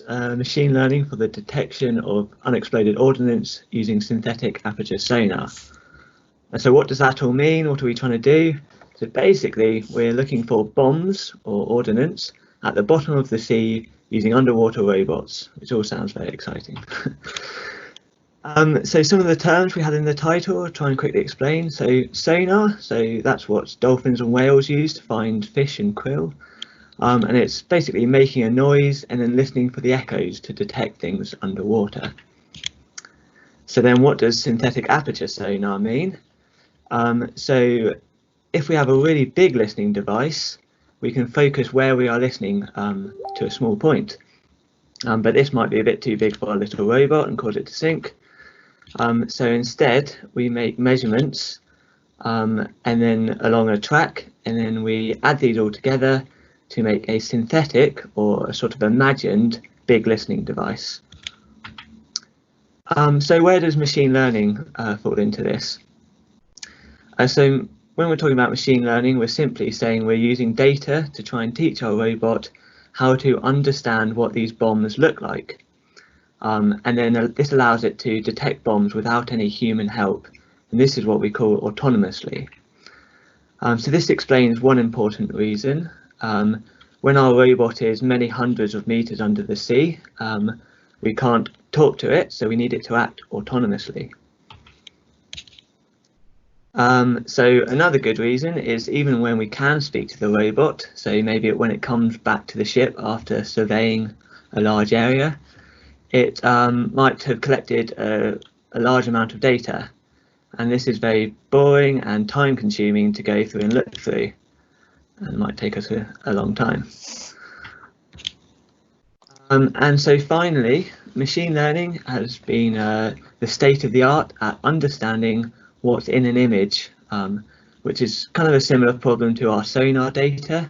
machine learning for the detection of unexploded ordnance using synthetic aperture sonar. And so what does that all mean? What are we trying to do? So basically, we're looking for bombs or ordnance at the bottom of the sea using underwater robots, which all sounds very exciting. So some of the terms we had in the title, I'll try and quickly explain. So sonar, so that's what dolphins and whales use to find fish and krill. And it's basically making a noise and then listening for the echoes to detect things underwater. So then what does synthetic aperture sonar mean? So if we have a really big listening device, we can focus where we are listening to a small point. But this might be a bit too big for our little robot and cause it to sink. So instead, we make measurements and then along a track, and then we add these all together to make a synthetic or a sort of imagined big listening device. So where does machine learning fall into this? So when we're talking about machine learning, we're simply saying we're using data to try and teach our robot how to understand what these bombs look like. And then this allows it to detect bombs without any human help. And this is what we call autonomously. So this explains one important reason. When our robot is many hundreds of meters under the sea, we can't talk to it, so we need it to act autonomously. So another good reason is even when we can speak to the robot, so maybe when it comes back to the ship after surveying a large area, it might have collected a large amount of data, and this is very boring and time consuming to go through and look through, and might take us a long time. And so finally, machine learning has been the state of the art at understanding what's in an image, which is kind of a similar problem to our sonar data.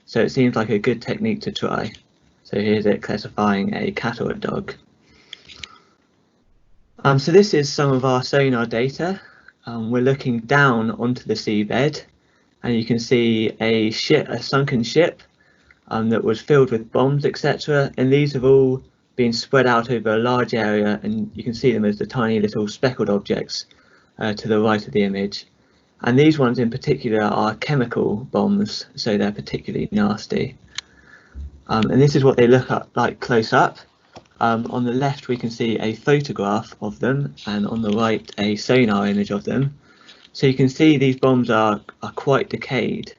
So it seems like a good technique to try. So here's it classifying a cat or a dog. So this is some of our sonar data. We're looking down onto the seabed, and you can see a sunken ship that was filled with bombs, etc. And these have all been spread out over a large area, and you can see them as the tiny little speckled objects to the right of the image. And these ones in particular are chemical bombs, so they're particularly nasty. And this is what they look like close up. On the left we can see a photograph of them, and on the right a sonar image of them. So you can see these bombs are quite decayed.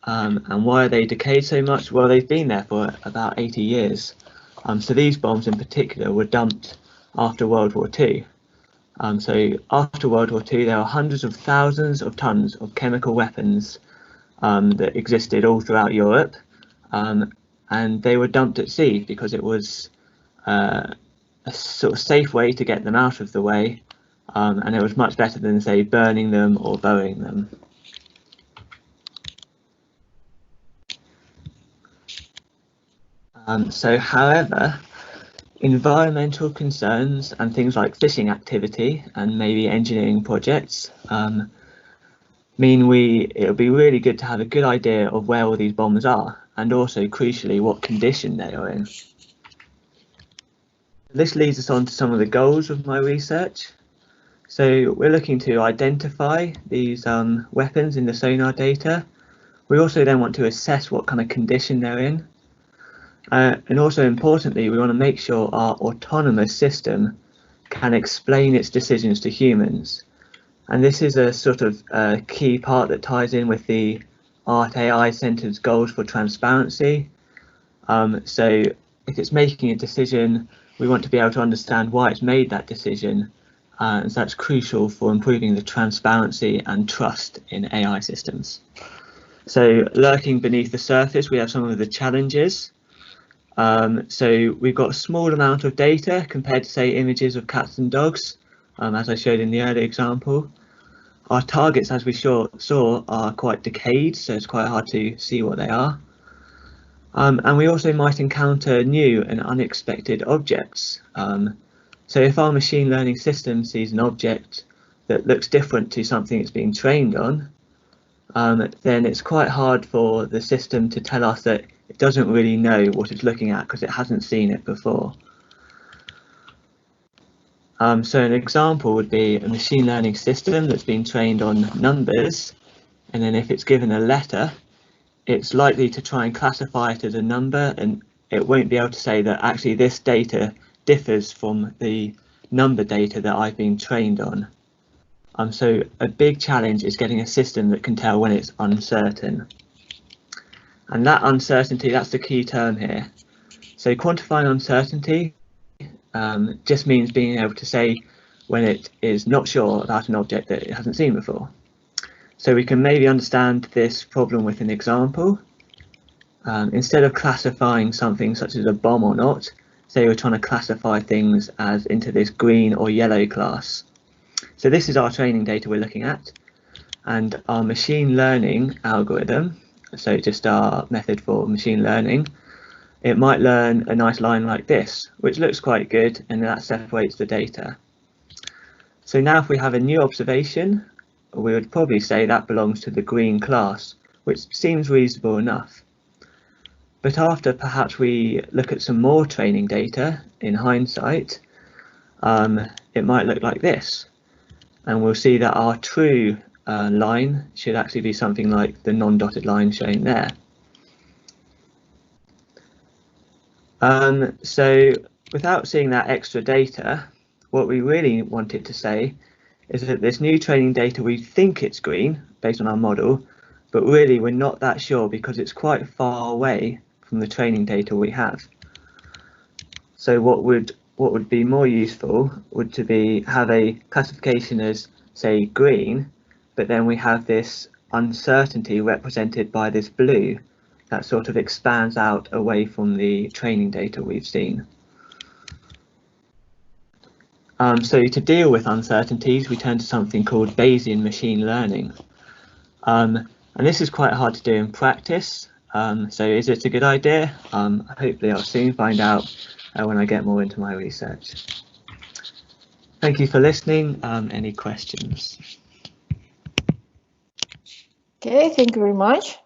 And why are they decayed so much? Well, they've been there for about 80 years. So these bombs in particular were dumped after World War II. So after World War II, there were hundreds of thousands of tons of chemical weapons that existed all throughout Europe, and they were dumped at sea because it was a sort of safe way to get them out of the way, and it was much better than, say, burning them or burying them. However, environmental concerns and things like fishing activity and maybe engineering projects mean it'll be really good to have a good idea of where all these bombs are, and also crucially what condition they are in. This leads us on to some of the goals of my research. So we're looking to identify these weapons in the sonar data. We also then want to assess what kind of condition they're in. And also importantly, we want to make sure our autonomous system can explain its decisions to humans. And this is a sort of key part that ties in with the Art AI Centre's goals for transparency. So if it's making a decision, we want to be able to understand why it's made that decision. And so that's crucial for improving the transparency and trust in AI systems. So lurking beneath the surface, we have some of the challenges. So we've got a small amount of data compared to, say, images of cats and dogs, as I showed in the earlier example. Our targets, as we saw, are quite decayed, so it's quite hard to see what they are. And we also might encounter new and unexpected objects. So if our machine learning system sees an object that looks different to something it's being trained on, then it's quite hard for the system to tell us that it doesn't really know what it's looking at because it hasn't seen it before. So an example would be a machine learning system that's been trained on numbers, and then if it's given a letter, it's likely to try and classify it as a number, and it won't be able to say that actually this data differs from the number data that I've been trained on. So a big challenge is getting a system that can tell when it's uncertain. And that uncertainty, that's the key term here. So quantifying uncertainty just means being able to say when it is not sure about an object that it hasn't seen before. So we can maybe understand this problem with an example. Instead of classifying something such as a bomb or not, say we're trying to classify things as into this green or yellow class. So this is our training data we're looking at, and our machine learning algorithm, so just our method for machine learning, it might learn a nice line like this, which looks quite good, and that separates the data. So now if we have a new observation, we would probably say that belongs to the green class, which seems reasonable enough. But after perhaps we look at some more training data in hindsight, it might look like this. And we'll see that our true line should actually be something like the non-dotted line shown there. So without seeing that extra data, what we really want it to say is that this new training data, we think it's green based on our model, but really we're not that sure because it's quite far away from the training data we have. So what would be more useful would to be have a classification as, say, green, but then we have this uncertainty represented by this blue that sort of expands out away from the training data we've seen. So to deal with uncertainties, we turn to something called Bayesian machine learning. And this is quite hard to do in practice. So is it a good idea? Hopefully I'll soon find out when I get more into my research. Thank you for listening. Any questions? Okay, thank you very much.